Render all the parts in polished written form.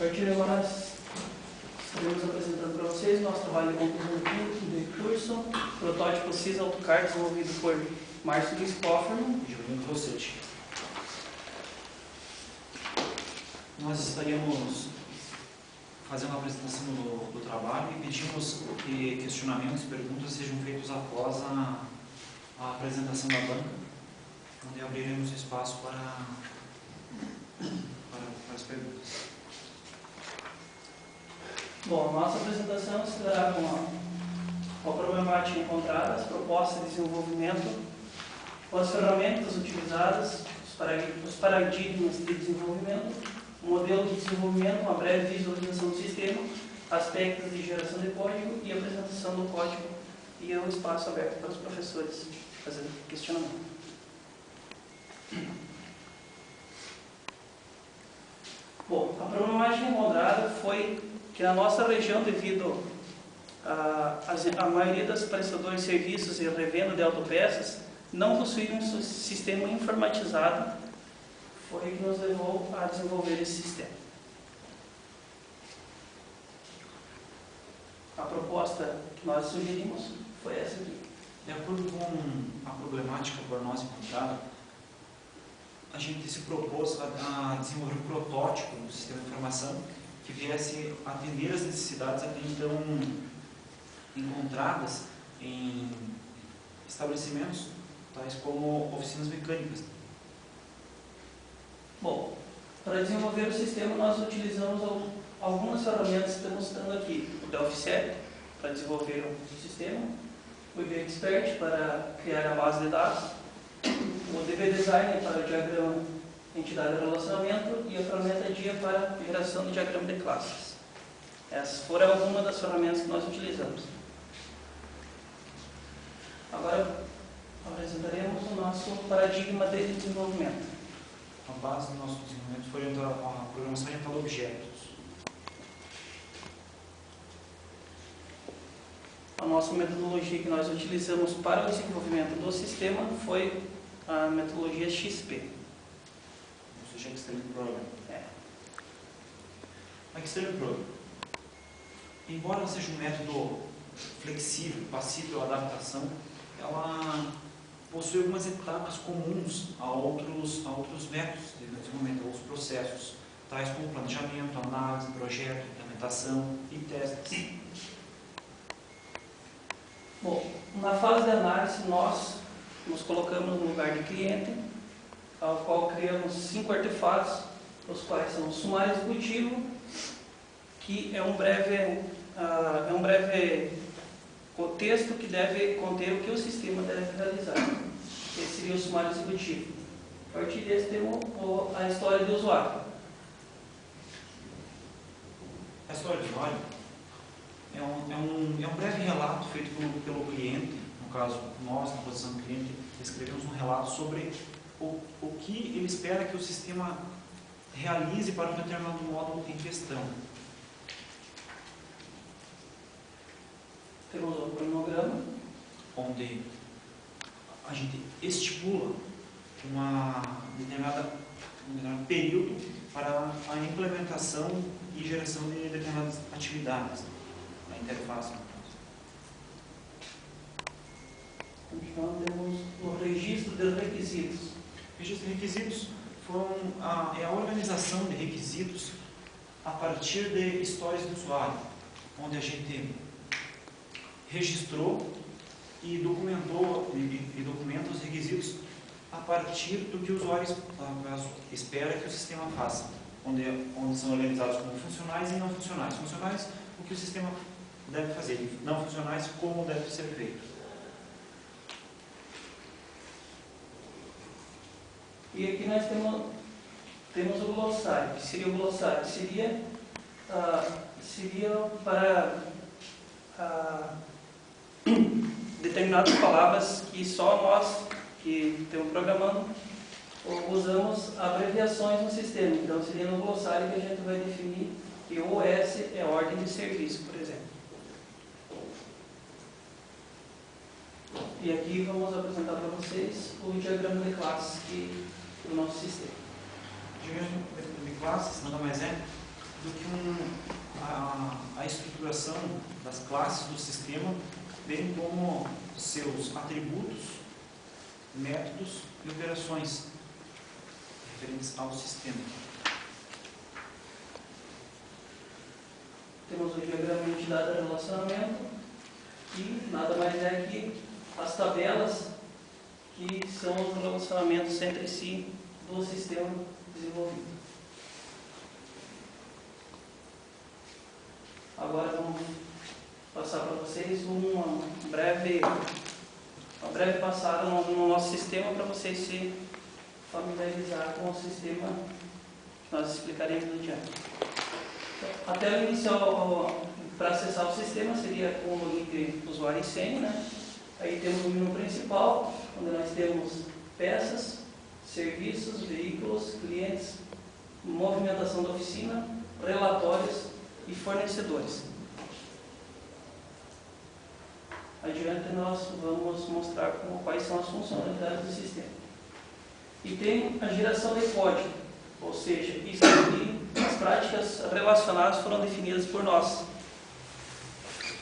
partir de agora, estaremos apresentando para vocês nosso trabalho de conclusão do curso, protótipo CIS AutoCAD, desenvolvido por Márcio Luiz Kofferman e Juliano Rossetti. Nós estaríamos fazendo a apresentação do trabalho e pedimos que questionamentos e perguntas sejam feitos após a apresentação da banca, onde abriremos espaço para as perguntas. Bom, a nossa apresentação se dará com a problemática encontrada, as propostas de desenvolvimento, as ferramentas utilizadas, os paradigmas de desenvolvimento, o modelo de desenvolvimento, uma breve visualização do sistema, aspectos de geração de código e apresentação do código e o espaço aberto para os professores fazerem questionamento. Bom, a problemática encontrada foi que na nossa região, devido a maioria das prestadoras de serviços e revenda de autopeças não possuíam um sistema informatizado, foi o que nos levou a desenvolver esse sistema. A proposta que nós sugerimos foi essa aqui. De acordo com a problemática por nós encontrada, a gente se propôs a desenvolver um protótipo do sistema de informação que viesse atender as necessidades até então encontradas em estabelecimentos tais como oficinas mecânicas. Bom, para desenvolver o sistema nós utilizamos algumas ferramentas que estamos mostrando aqui. O Delphi para desenvolver o sistema, o IB Expert para criar a base de dados, o DB Designer para o diagrama entidade de relacionamento e a ferramenta DIA para geração de diagrama de classes. Essas foram algumas das ferramentas que nós utilizamos. Agora apresentaremos o nosso paradigma de desenvolvimento. A base do nosso desenvolvimento foi a programação orientada a objetos. A nossa metodologia que nós utilizamos para o desenvolvimento do sistema foi a metodologia XP. Ou seja, Extreme Program. A Extreme Program, embora seja um método flexível, passível à adaptação, ela possui algumas etapas comuns a outros métodos de desenvolvimento, a outros processos, tais como planejamento, análise, projeto, implementação e testes. Bom, na fase de análise nós nos colocamos no lugar de cliente, ao qual criamos 5 artefatos, os quais são o sumário executivo, que é um breve texto que deve conter o que o sistema deve realizar. Esse seria o sumário executivo. A partir desse temos a história do usuário. A história do usuário é um breve relato feito pelo cliente, no caso nós, na posição do cliente, escrevemos um relato sobre o que ele espera que o sistema realize para um determinado módulo em questão. Temos o cronograma, onde a gente estipula um determinado período para a implementação e geração de determinadas atividades na interface. Então temos o registro de requisitos. O registro de requisitos é a organização de requisitos a partir de histórias do usuário, onde a gente registrou e documenta os requisitos a partir do que o usuário espera que o sistema faça, onde são organizados como funcionais e não funcionais. Funcionais, o que o sistema deve fazer, não funcionais, como deve ser feito. E aqui nós temos o glossário. O que seria o glossário? Seria para determinadas palavras que só nós, que estamos programando, usamos abreviações no sistema. Então, seria no glossário que a gente vai definir que o OS é ordem de serviço, por exemplo. E aqui vamos apresentar para vocês o diagrama de classes do nosso sistema. O diagrama de classes nada mais é do que a estruturação das classes do sistema, bem como seus atributos, métodos e operações referentes ao sistema. Temos o diagrama de dado de relacionamento e nada mais é que as tabelas que são os relacionamentos entre si do sistema desenvolvido. Agora vamos passar para vocês uma breve passada no nosso sistema para vocês se familiarizar com o sistema que nós explicaremos no diário. A tela inicial para acessar o sistema seria com o login de usuário e senha, né? Aí temos o menu principal, onde nós temos peças, serviços, veículos, clientes, movimentação da oficina, relatórios e fornecedores. Adiante nós vamos mostrar quais são as funcionalidades do sistema. E tem a geração de código, ou seja, isso aqui, as práticas relacionadas foram definidas por nós.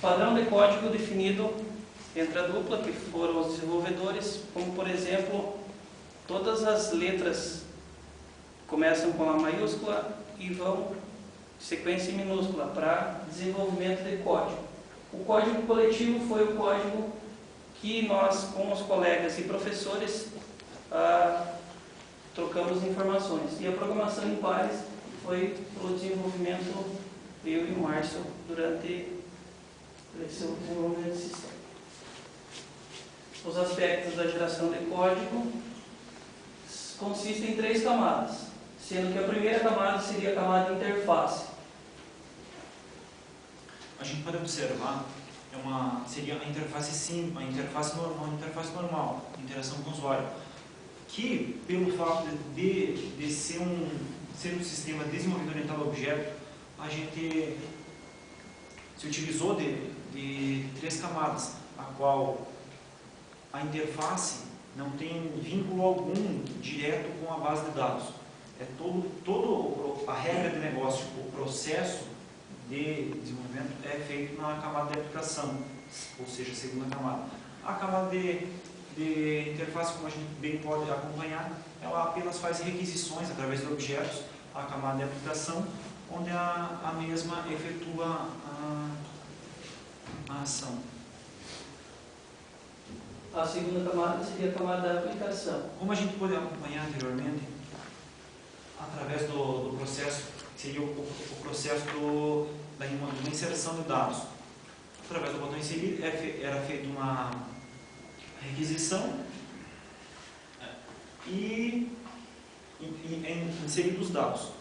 Padrão de código definido entre a dupla, que foram os desenvolvedores, como por exemplo, todas as letras começam com a maiúscula e vão sequência minúscula para desenvolvimento de código. O código coletivo foi o código que nós, com os colegas e professores, trocamos informações. E a programação em pares foi o desenvolvimento, eu e o Márcio, durante esse desenvolvimento do sistema. Os aspectos da geração de código consistem em 3 camadas, sendo que a primeira camada seria a camada de interface. A gente pode observar, seria a interface simples, a interface normal, interação com o usuário, que pelo fato de ser um sistema desenvolvido orientado a objeto, a gente se utilizou de 3 camadas, a qual a interface não tem vínculo algum direto com a base de dados. É todo a regra de negócio, o processo de desenvolvimento é feito na camada de aplicação, ou seja, a segunda camada. A camada de interface, como a gente bem pode acompanhar, ela apenas faz requisições através de objetos. A camada de aplicação, onde a mesma efetua a ação. A segunda camada seria a camada da aplicação. Como a gente pôde acompanhar anteriormente, através do processo, seria o processo da inserção de dados. Através do botão inserir, era feita uma requisição e inseridos os dados.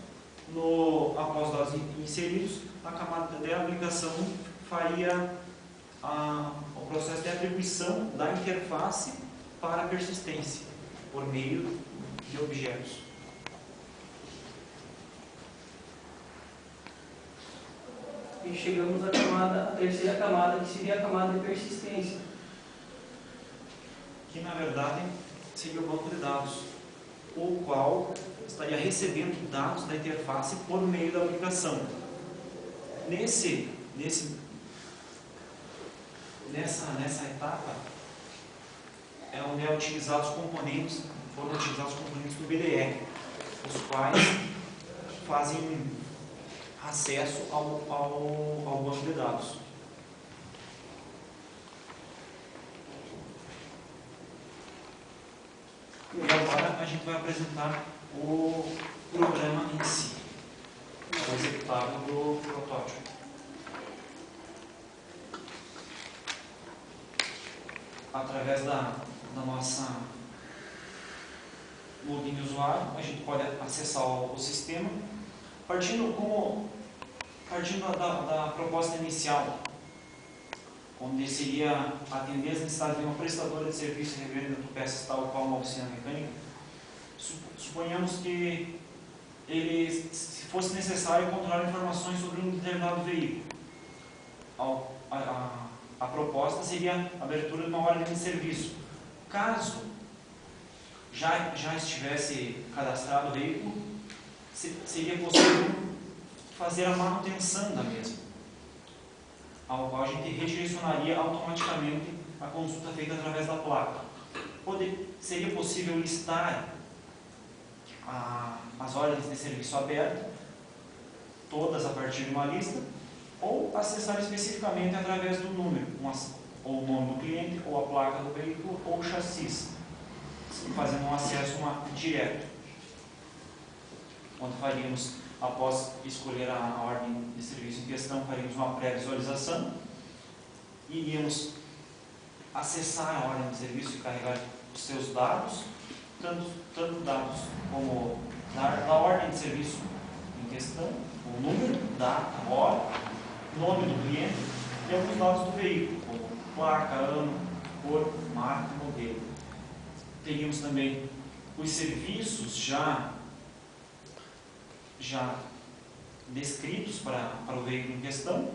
Após os dados inseridos, a camada de aplicação faria o processo de atribuição da interface para a persistência, por meio de objetos. E chegamos à terceira camada, que seria a camada de persistência. Que na verdade seria o banco de dados, o qual estaria recebendo dados da interface por meio da aplicação. Nessa etapa é onde foram utilizados os componentes do BDR, os quais fazem acesso ao banco de dados. E agora a gente vai apresentar o programa em si, o executável do protótipo. Através da nossa login de usuário, a gente pode acessar o sistema, partindo da proposta inicial, onde seria atender as necessidades de uma prestadora de serviço de revenda de peças tal qual uma oficina mecânica. Suponhamos que se fosse necessário encontrar informações sobre um determinado veículo. A proposta seria a abertura de uma ordem de serviço. Caso já estivesse cadastrado o veículo, seria possível fazer a manutenção da mesma, ao qual a gente redirecionaria automaticamente a consulta feita através da placa. Seria possível listar as ordens de serviço abertas, todas a partir de uma lista, ou acessar especificamente através do número, ou o nome do cliente, ou a placa do veículo, ou o chassi, fazendo um acesso direto, onde faríamos, após escolher a ordem de serviço em questão, faríamos uma pré-visualização, iríamos acessar a ordem de serviço e carregar os seus dados, tanto dados como da ordem de serviço em questão, o número, data, hora, nome do cliente e alguns dados do veículo, como placa, ano, cor, marca e modelo. Teríamos também os serviços já descritos para o veículo em questão,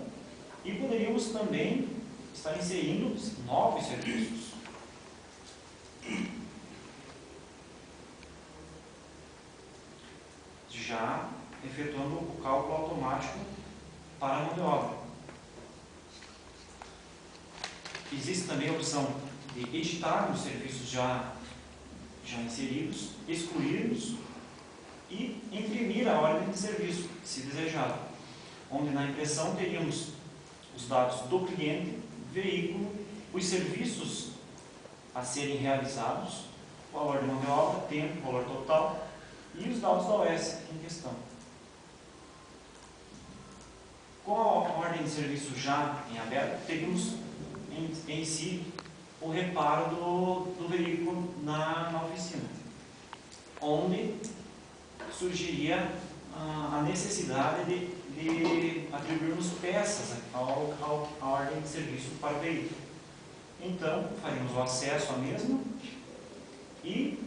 e poderíamos também estar inserindo novos serviços. Já efetuando o cálculo automático para a mão de obra. Existe também a opção de editar os serviços já inseridos, excluí-los e imprimir a ordem de serviço, se desejado, onde na impressão teríamos os dados do cliente, veículo, os serviços a serem realizados, valor de mão de obra, tempo, valor total e os dados da OS em questão. Com a ordem de serviço já em aberto, teríamos em si o reparo do veículo na oficina, onde surgiria a necessidade de atribuirmos peças à ordem de serviço para o veículo. Então, faríamos o acesso à mesma e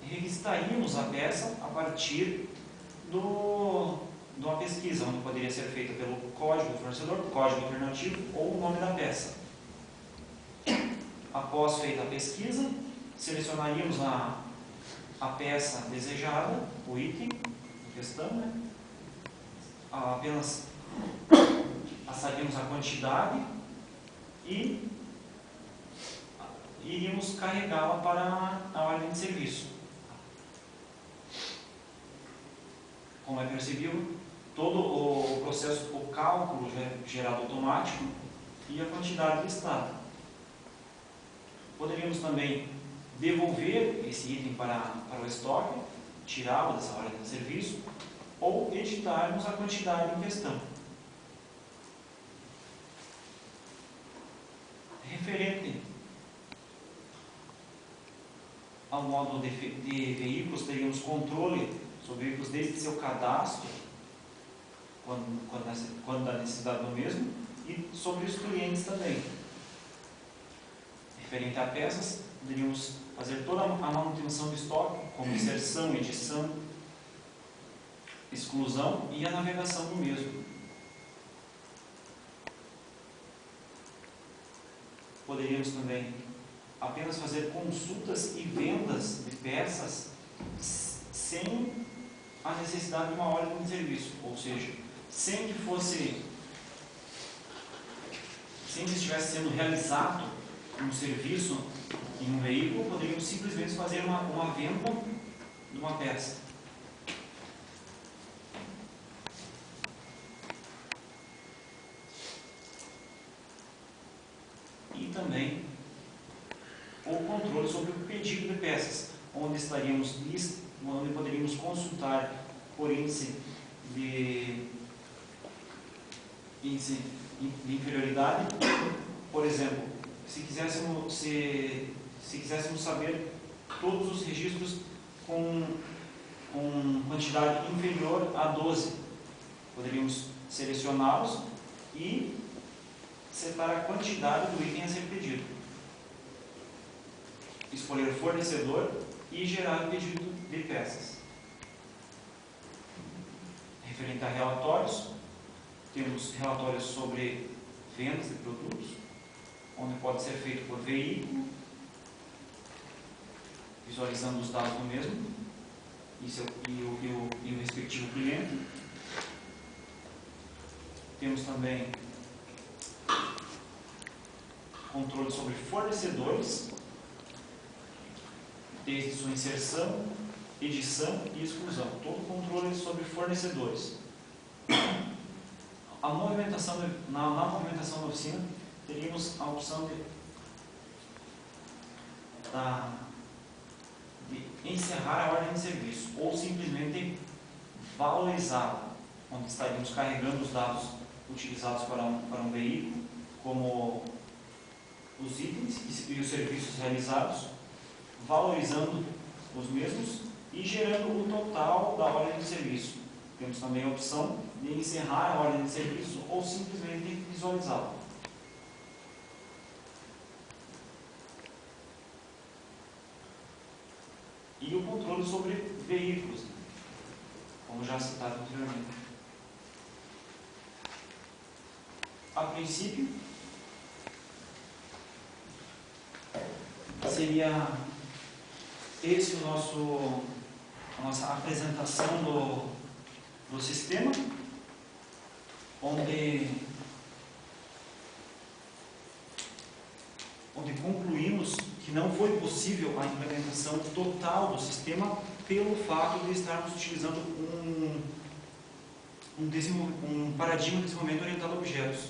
requisitaríamos a peça a partir de uma pesquisa, onde poderia ser feita pelo código do fornecedor, código alternativo ou o nome da peça. Após feita a pesquisa, selecionaríamos a peça desejada, o item em questão, apenas passaríamos a quantidade e iríamos carregá-la para a ordem de serviço. Como é percebível, todo o processo, o cálculo gerado automático e a quantidade listada. Poderíamos também devolver esse item para o estoque, tirá-lo dessa ordem de serviço, ou editarmos a quantidade em questão. Referente ao modo de veículos, teríamos controle sobre veículos desde seu cadastro, quando da necessidade do mesmo, e sobre os clientes também. Referente a peças, poderíamos fazer toda a manutenção do estoque, como inserção, edição, exclusão e a navegação do mesmo. Poderíamos também apenas fazer consultas e vendas de peças sem a necessidade de uma ordem de serviço, ou seja, sem que estivesse sendo realizado um serviço em um veículo, poderíamos simplesmente fazer uma venda de uma peça. E também o controle sobre o pedido de peças, onde poderíamos consultar por índice de inferioridade. Por exemplo, se quiséssemos saber todos os registros com quantidade inferior a 12, poderíamos selecioná-los e setar a quantidade do item a ser pedido, escolher o fornecedor e gerar o pedido de peças. Referente a relatórios, temos relatórios sobre vendas de produtos, onde pode ser feito por veículo, visualizando os dados do mesmo e o respectivo cliente. desenvolvimento. Temos também controle sobre fornecedores, desde sua inserção, edição e exclusão. Todo controle sobre fornecedores. Na movimentação da oficina, teríamos a opção de encerrar a ordem de serviço ou simplesmente valorizá-la, onde estaríamos carregando os dados utilizados para um veículo, como os itens e os serviços realizados, valorizando os mesmos e gerando o total da ordem de serviço. Temos também a opção de encerrar a ordem de serviço ou simplesmente visualizá-la. E o controle sobre veículos, como já citado anteriormente. A princípio, seria esse a nossa apresentação do sistema, onde concluímos que não foi possível a implementação total do sistema pelo fato de estarmos utilizando um paradigma de desenvolvimento orientado a objetos.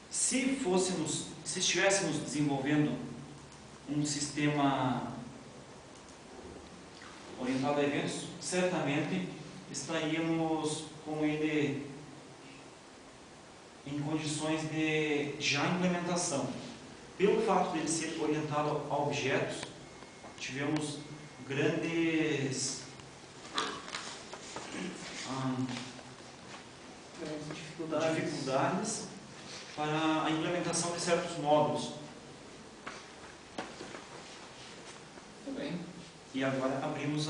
Se estivéssemos desenvolvendo um sistema orientado a eventos, certamente estaríamos com ele em condições de já implementação. Pelo fato de ele ser orientado a objetos, tivemos grandes dificuldades para a implementação de certos módulos. Muito bem. E agora abrimos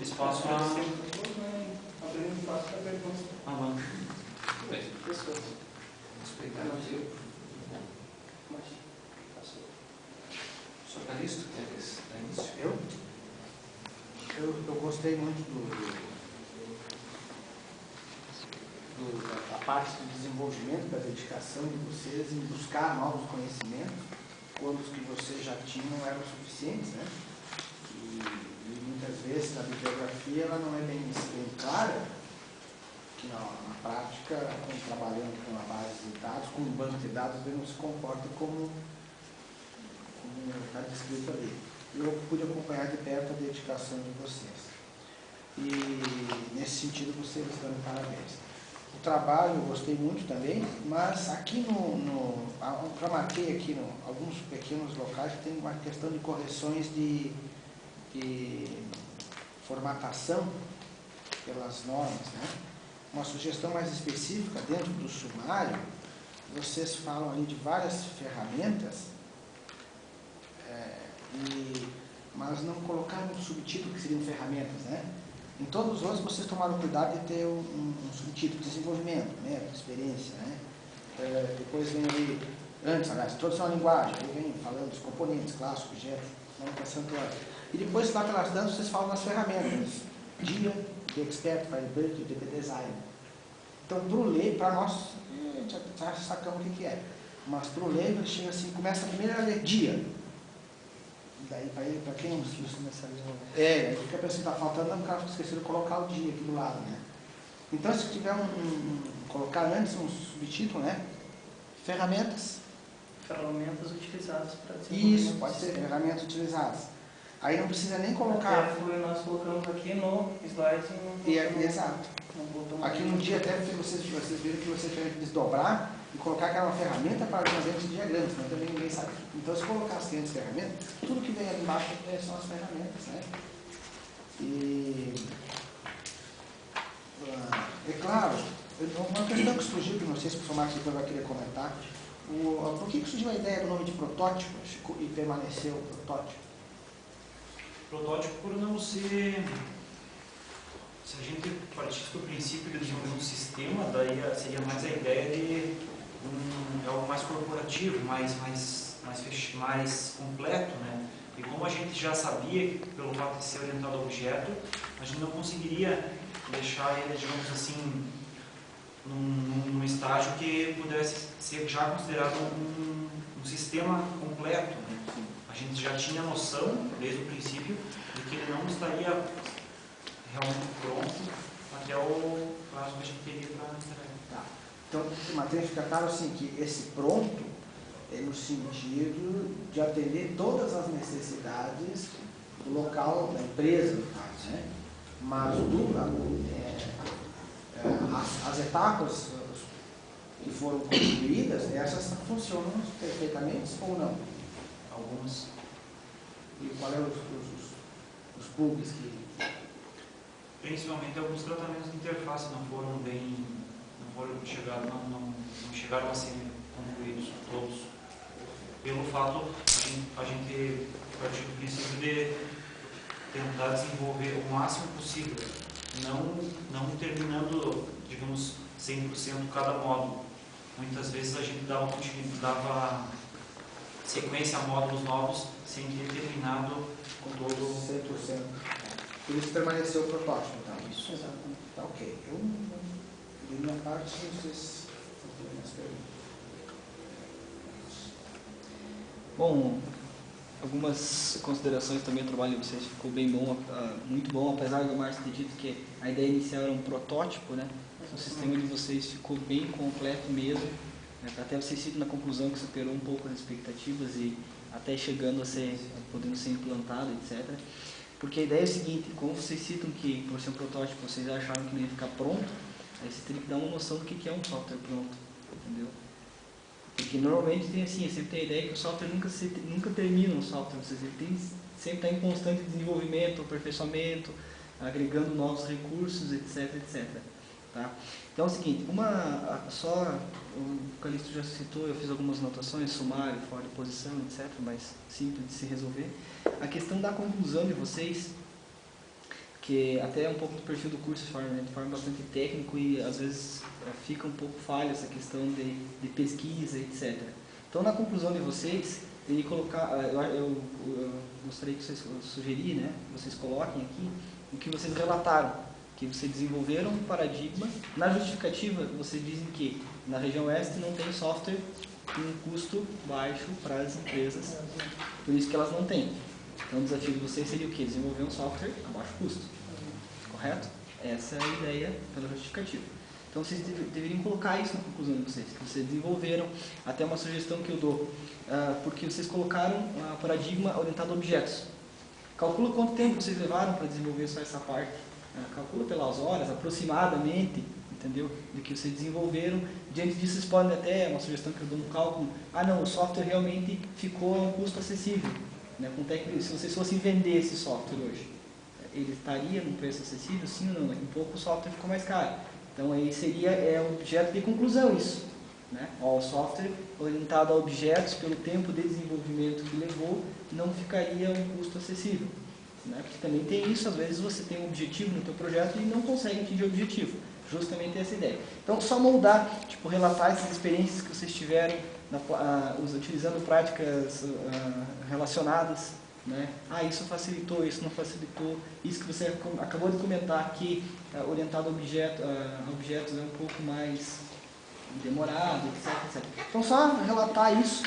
espaço para Abrimos espaço para perguntas. a banca. Muito bem. Pessoas. Respeitar o seu. Mas, passou. Sr. Calixto, quer dar início? Eu gostei muito da parte do desenvolvimento, da dedicação de vocês em buscar novos conhecimentos, quando os que vocês já tinham eram suficientes, né? E muitas vezes a bibliografia ela não é bem clara, que na prática, trabalhando com a base de dados, com um banco de dados, ele não se comporta como está descrito ali. Eu pude acompanhar de perto a dedicação de vocês. E nesse sentido vocês estão de parabéns. O trabalho eu gostei muito também, mas aqui já marquei aqui alguns pequenos locais que tem uma questão de correções de formatação pelas normas, né? Uma sugestão mais específica dentro do sumário, vocês falam ali de várias ferramentas, mas não colocaram um subtítulo que seriam ferramentas, né? Em todos os outros vocês tomaram cuidado de ter um subtítulo: desenvolvimento, método, experiência, né? Depois vem ali, antes, aliás, introdução à linguagem, aí vem falando dos componentes, classes, objetos, manutenção teórica. E depois, lá pelas tantas, vocês falam nas ferramentas: DIA, The Expert, Firebird, DB Design. Então, para o leigo, para nós, já sacamos o que é. Mas para o leigo, ele chega assim, começa a primeira a ler DIA. Daí, para quem não começar a desenvolver. Aí fica pensando, está faltando, o cara esqueceu de colocar o dia aqui do lado, né? Então, se tiver colocar antes um subtítulo, né? Ferramentas Utilizadas para desenvolvimento. Isso, pode ser, ferramentas utilizadas. Aí não precisa nem colocar. Até nós colocamos aqui no slide e não Exato. botamos Aqui no dia até vocês viram que vocês tiveram que desdobrar e colocar que era uma ferramenta para fazer os diagramas, senão também ninguém sabe. Então, se colocar as seguintes ferramentas, tudo que vem ali embaixo são as ferramentas, né? E é claro, uma questão que surgiu, que não sei se o professor Marcos depois vai querer comentar, por que surgiu a ideia do nome de protótipo e permaneceu protótipo? Protótipo por não ser... Se a gente partisse do princípio de desenvolver um sistema, daí seria mais a ideia de algo mais corporativo, mais completo, né? E como a gente já sabia, pelo fato de ser orientado a objeto, a gente não conseguiria deixar ele, digamos assim, num estágio que pudesse ser já considerado um sistema completo, né? A gente já tinha noção, desde o princípio, de que ele não estaria realmente pronto até o prazo que a gente teria para entregar. Tá. Então, mas tem que ficar claro assim, que esse pronto é no sentido de atender todas as necessidades do local, da empresa, no caso, né? Mas as etapas que foram construídas, essas funcionam perfeitamente ou não? Alguns. E qual é os bugs que... Principalmente alguns tratamentos de interface não chegaram a ser concluídos todos. Pelo fato, a gente partiu do princípio de tentar desenvolver o máximo possível, não terminando, digamos, 100% cada módulo. Muitas vezes a gente dava sequência a módulos novos sem ter terminado com todo 100%. Por isso permaneceu o protótipo, então. Isso, exatamente. Tá ok. Eu, de minha parte, vocês vão ter mais perguntas. Bom, algumas considerações também. O trabalho de vocês ficou bem bom, muito bom, apesar do Márcio ter dito que a ideia inicial era um protótipo, né? O sistema de vocês ficou bem completo mesmo, né? Até vocês citam na conclusão que superou um pouco as expectativas e até chegando a ser, podendo ser implantado, etc. Porque a ideia é o seguinte: como vocês citam que por ser um protótipo vocês acharam que não ia ficar pronto, aí você tem que dar uma noção do que é um software pronto, entendeu? Porque normalmente tem assim, sempre tem a ideia que o software nunca termina um software, você sempre está em constante desenvolvimento, aperfeiçoamento, agregando novos recursos, etc, etc. Tá? Então é o seguinte, o Calixto já citou, eu fiz algumas anotações, sumário, fora de posição, etc, mais simples de se resolver. A questão da conclusão de vocês, que até é um pouco do perfil do curso de forma bastante técnico e às vezes fica um pouco falha essa questão de pesquisa, etc. Então, na conclusão de vocês, teria que colocar, eu gostaria que vocês sugerir, né, vocês coloquem aqui o que vocês relataram, que vocês desenvolveram um paradigma. Na justificativa, vocês dizem que na região oeste não tem software com um custo baixo para as empresas, por isso que elas não têm. Então, o desafio de vocês seria o quê? Desenvolver um software a baixo custo. Correto? Essa é a ideia pela justificativa. Então, vocês deveriam colocar isso na conclusão de vocês, que vocês desenvolveram. Até uma sugestão que eu dou, porque vocês colocaram um paradigma orientado a objetos. Calcula quanto tempo vocês levaram para desenvolver só essa parte. Calcula pelas horas, aproximadamente, entendeu? Do que vocês desenvolveram. Diante disso, vocês podem até, uma sugestão que eu dou no cálculo, não, o software realmente ficou a um custo acessível. Né? Se vocês fossem vender esse software hoje, ele estaria num preço acessível? Sim ou não? Daqui a pouco o software ficou mais caro. Então aí seria objeto de conclusão isso. Né? O software orientado a objetos pelo tempo de desenvolvimento que levou não ficaria a um custo acessível. Né? Porque também tem isso, às vezes você tem um objetivo no teu projeto e não consegue atingir o objetivo. Justamente essa ideia. Então só moldar, relatar essas experiências que vocês tiveram utilizando práticas relacionadas, né? Isso facilitou, isso não facilitou, isso que você acabou de comentar que orientado a objetos é um pouco mais demorado, etc, etc. Então só relatar isso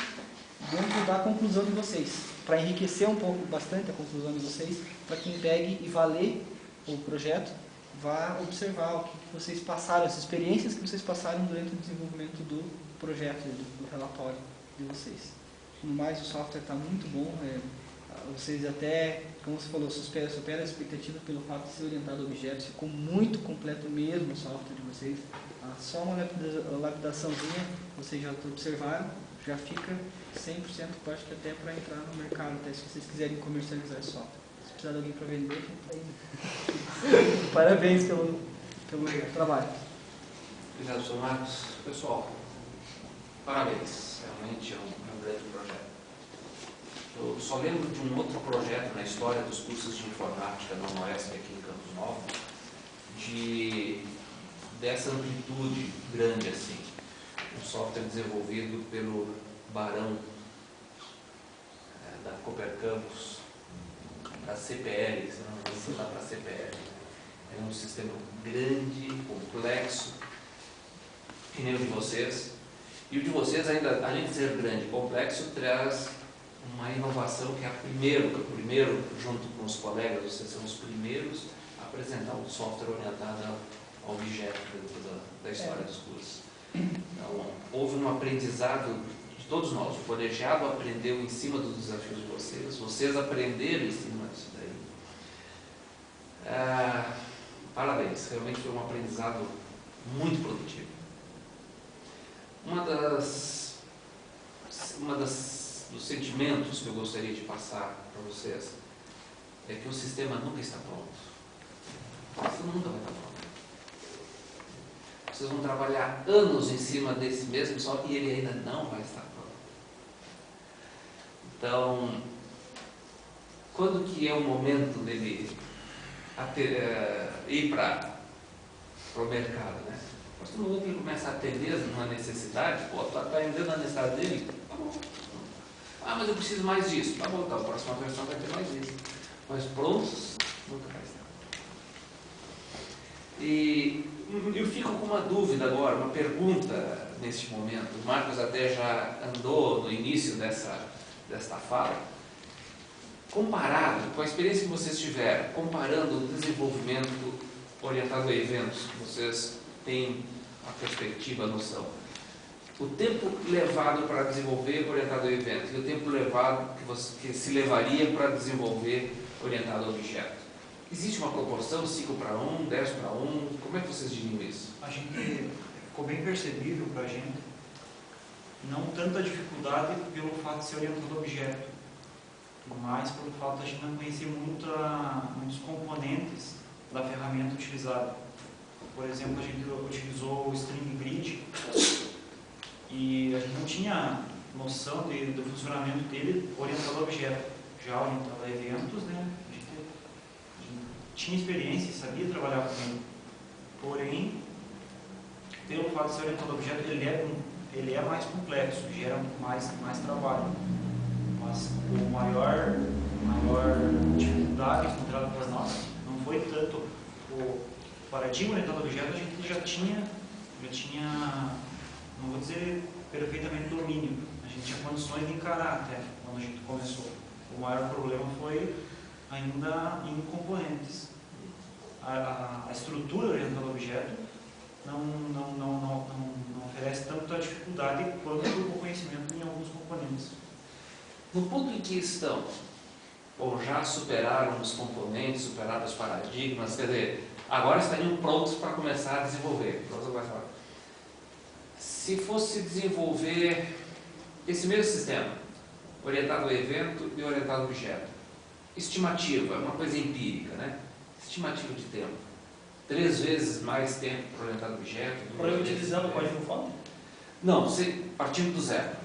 dentro da conclusão de vocês, para enriquecer um pouco, bastante a conclusão de vocês, para quem pegue e vá ler o projeto, vá observar o que vocês passaram, as experiências que vocês passaram durante o desenvolvimento do projeto, do relatório de vocês. No mais, o software está muito bom, vocês até, como você falou, supera a expectativa pelo fato de ser orientado a objetos, ficou muito completo mesmo o software de vocês. Só uma lapidaçãozinha, vocês já observaram, já fica 100%, acho que até para entrar no mercado, até se vocês quiserem comercializar esse software. Se precisar de alguém para vender, está aí. Parabéns pelo trabalho. Obrigado, Sr. Marcos. Pessoal, parabéns. Realmente é um grande projeto. Eu só lembro de um outro projeto na história dos cursos de informática na Oeste, aqui em Campos Novos, dessa amplitude grande assim. Um software desenvolvido pelo Barão da Cooper Campus, da CPL, se não me engano, lá para a CPL. É um sistema grande, complexo, que nem o de vocês. E o de vocês, ainda, além de ser grande e complexo, traz uma inovação que é o primeiro, junto com os colegas, vocês são os primeiros a apresentar um software orientado ao objeto dentro da história dos cursos. Então, houve um aprendizado de todos nós. O colegiado aprendeu em cima dos desafios de vocês aprenderam em cima disso daí. Parabéns, realmente foi um aprendizado muito produtivo. Dos sentimentos que eu gostaria de passar para vocês é que o sistema nunca está pronto. Isso nunca vai estar pronto. Vocês vão trabalhar anos em cima desse mesmo software e ele ainda não vai estar pronto. Então, quando que é o momento dele ir para o mercado, né? Mas todo mundo que ele começa a atender uma necessidade, está atendendo a necessidade dele, tá bom. Mas eu preciso mais disso. Tá bom, então a próxima versão vai ter mais isso. Mas prontos, nunca vai estar. E eu fico com uma dúvida agora, uma pergunta neste momento. O Marcos até já andou no início desta fala. Comparado com a experiência que vocês tiveram, comparando o desenvolvimento orientado a eventos, vocês têm a perspectiva, a noção. O tempo levado para desenvolver orientado a eventos e o tempo levado que se levaria para desenvolver orientado a objeto. Existe uma proporção, 5 para 1, 10 para 1? Como é que vocês diriam isso? A gente ficou bem percebível para a gente, não tanta dificuldade pelo fato de ser orientado a objeto, mas pelo fato de a gente não conhecer muitos componentes da ferramenta utilizada. Por exemplo, a gente utilizou o String Grid e a gente não tinha noção do funcionamento dele orientado a objeto. Já orientado a eventos, né? A gente tinha experiência e sabia trabalhar com ele. Porém, pelo fato de ser orientado a objeto, ele é mais complexo, gera mais trabalho. Mas a maior dificuldade encontrada por nós não foi tanto o paradigma orientado a objeto, a gente já tinha, não vou dizer perfeitamente domínio, a gente tinha condições de encarar até quando a gente começou. O maior problema foi ainda em componentes. A estrutura orientada a objeto não oferece tanta dificuldade quanto o conhecimento em alguns componentes. No ponto em que estão, ou já superaram os componentes, superaram os paradigmas, quer dizer, agora estariam prontos para começar a desenvolver. Se fosse desenvolver esse mesmo sistema, orientado ao evento e orientado ao objeto, estimativa, uma coisa empírica, né? Estimativa de tempo. 3 vezes mais tempo para orientado ao objeto. Utilizando o código-fonte? Não, partindo do zero.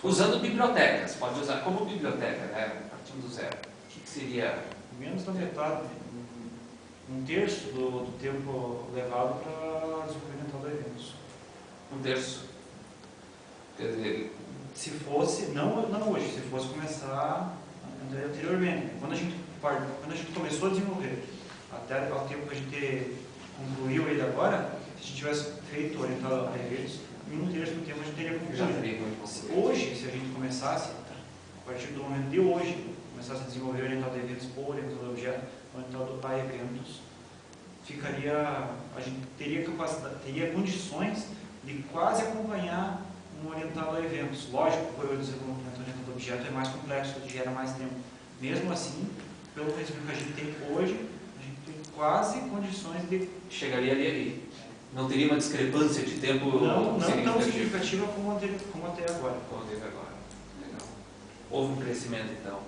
Usando bibliotecas, pode usar como biblioteca, né? Partindo do zero. O que seria? Menos da metade, 1/3 do tempo levado para desenvolvimento de eventos. 1/3. Quer dizer, se fosse, não hoje, se fosse começar anteriormente, quando a gente começou a desenvolver, até ao tempo que a gente concluiu ele agora, se a gente tivesse feito orientado a eventos, em 1/3 do tempo a gente teria concluído. Hoje, se a gente começasse, a partir do momento de hoje, começasse a desenvolver orientado a eventos ou orientado a objeto, orientado a eventos, a gente teria capacidade, teria condições de quase acompanhar um orientado a eventos. Lógico que o desenvolvimento orientado a objeto é mais complexo, gera mais tempo. Mesmo assim, pelo conhecimento que a gente tem hoje, a gente tem quase condições de... Chegaria ali. Não teria uma discrepância de tempo não tão significativa como até agora. Como teve agora. Legal. Houve um crescimento, então.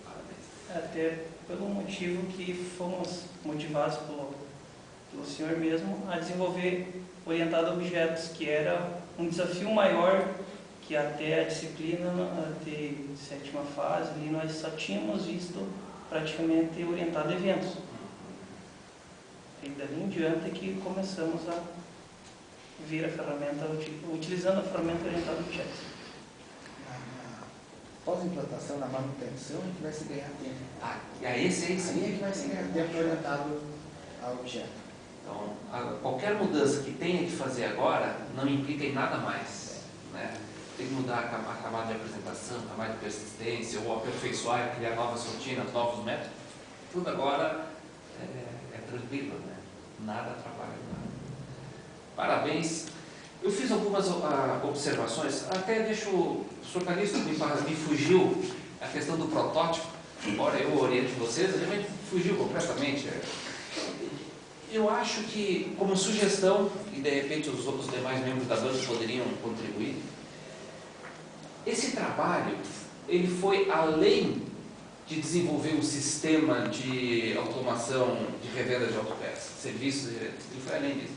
Parabéns. Até pelo motivo que fomos motivados pelo senhor mesmo a desenvolver orientado a objetos, que era um desafio maior que até a disciplina de 7ª fase, ali nós só tínhamos visto praticamente orientado a eventos. E dali em diante que começamos a ver a ferramenta, utilizando a ferramenta orientada a objetos. Pós-implantação, na manutenção, é que vai se ganhar tempo. Esse aí sim. Aí é que vai se ganhar tempo orientado ao objeto. Então, qualquer mudança que tenha que fazer agora não implica em nada mais, né? Tem que mudar a camada de apresentação, a camada de persistência, ou aperfeiçoar, criar novas rotinas, novos métodos. Tudo agora é tranquilo, né? Nada atrapalha nada. Parabéns. Eu fiz algumas observações, até deixo, o Sr. Calixto me fugiu a questão do protótipo, embora eu oriente vocês, ele me fugiu completamente. Eu acho que, como sugestão, e de repente os outros demais membros da banca poderiam contribuir, esse trabalho, ele foi além de desenvolver um sistema de automação de revenda de autopeças, serviços, ele foi além disso.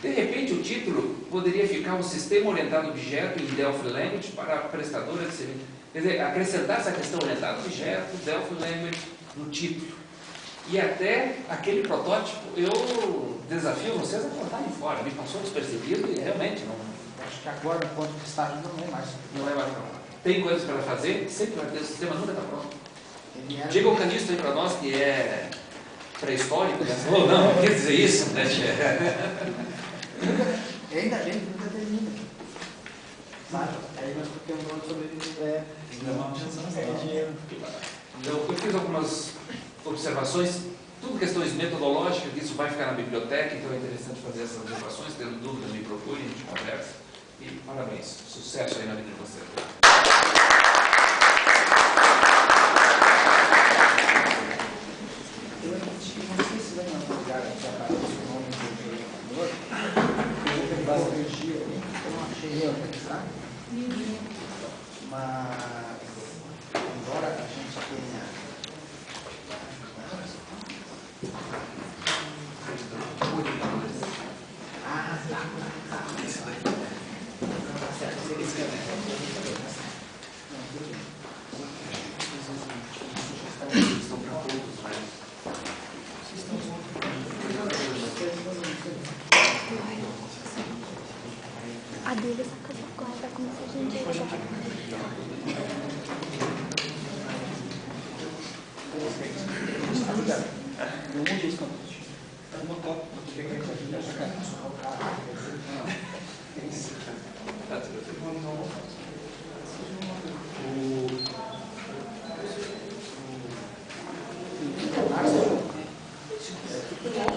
De repente, o título poderia ficar um sistema orientado a objeto em Delphi Language para prestadora de serviço. Quer dizer, acrescentar essa questão orientada a objeto, Delphi Language, no título. E até aquele protótipo, eu desafio vocês a colocarem fora. Me passou despercebido e realmente não... Acho que agora, no ponto de estágio, não é mais. Não é mais pronto. Tem coisas para fazer, sempre vai ter, o sistema nunca está pronto. Diga o Calixto aí para nós que é pré-histórico, né? Ou não, quer dizer isso, né? Ainda bem que nunca termina. Sabe? Aí nós temos um outro sobre isso. Então, eu fiz algumas observações, tudo questões metodológicas, isso vai ficar na biblioteca, então é interessante fazer essas observações, tendo dúvida, me procure, a gente conversa. E parabéns, sucesso aí na vida de vocês. Eu não sei se vai em algum lugar que aparece o nome do programador. Eu vou pegar o corrigir ali, eu não achei eu, tá? Mas, embora a gente tenha... Ah, tá. A dele só que agora vai começar a gente agora. Eu mudo os campos. Uma copa.